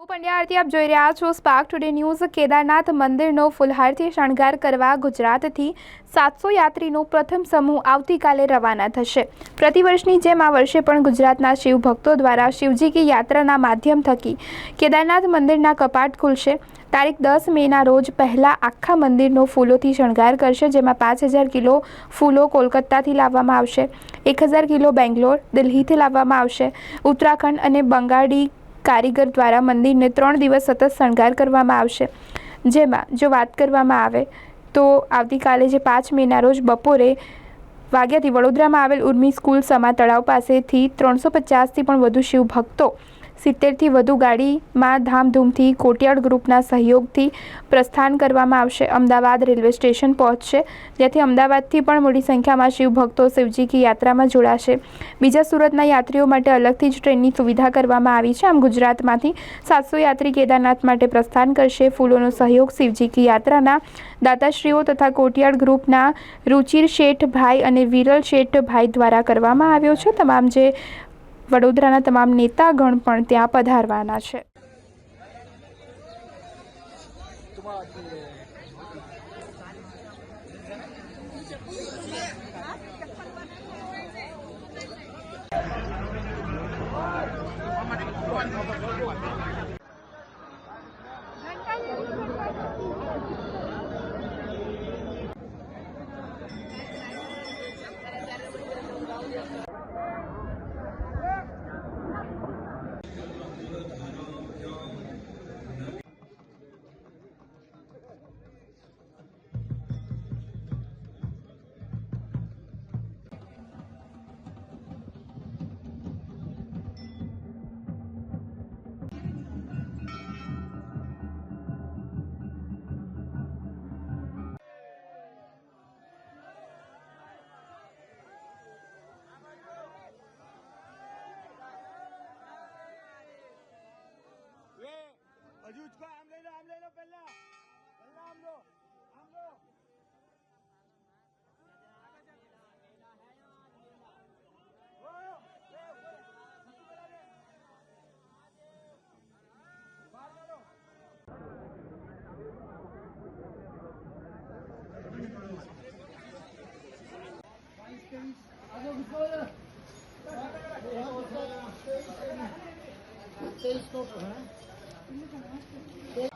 હું પંડ્યા આરતી આપ જોઈ રહ્યા છો સ્પાર્ક ટુડે ન્યૂઝ। કેદારનાથ મંદિરનો ફૂલહારથી શણગાર કરવા ગુજરાતથી 700 યાત્રીનો પ્રથમ સમૂહ આવતીકાલે રવાના થશે। પ્રતિવર્ષની જેમ આ વર્ષે પણ ગુજરાતના શિવ ભક્તો દ્વારા શિવજી કી યાત્રાના માધ્યમ થકી કેદારનાથ મંદિરના કપાટ ખુલશે। તારીખ 10 મેના રોજ પહેલા આખા મંદિરનો ફૂલોથી શણગાર કરશે, જેમાં 5000 કિલો ફૂલો કોલકાતાથી લાવવામાં આવશે, 1000 કિલો બેંગ્લોર, દિલ્હીથી લાવવામાં આવશે। ઉત્તરાખંડ અને બંગાળી કારીગર દ્વારા મંદિરને 3 દિવસ સતત શણગાર કરવામાં આવશે। જેમાં જો વાત કરવામાં આવે તો આવતીકાલે જે 5 મેના રોજ બપોરે વાગ્યાથી વડોદરામાં આવેલ ઉર્મી સ્કૂલ સમા તળાવ પાસેથી 350થી પણ વધુ શિવ ભક્તો 70થી વધુ ગાડીમાં ધામધૂમથી કોટિયાળ ગ્રુપના સહયોગથી પ્રસ્થાન કરવામાં આવશે। અમદાવાદ રેલવે સ્ટેશન પહોંચશે, જ્યાંથી અમદાવાદથી પણ મોટી સંખ્યામાં શિવ ભક્તો શિવજી કી યાત્રામાં જોડાશે। બીજા સુરતના યાત્રીઓ માટે અલગથી જ ટ્રેનની સુવિધા કરવામાં આવી છે। આમ ગુજરાતમાંથી 700 યાત્રી કેદારનાથ માટે પ્રસ્થાન કરશે। ફૂલોનો સહયોગ શિવજી કી યાત્રાના દાતાશ્રીઓ તથા કોટિયાળ ગ્રુપના રુચિર શેઠભાઈ અને વિરલ શેઠભાઈ દ્વારા કરવામાં આવ્યો છે। તમામ જે વડોદરાના તમામ નેતાગણ પણ ત્યાં પધારવાના છે। हजू उसको आम ले लो पहला आम लो Stay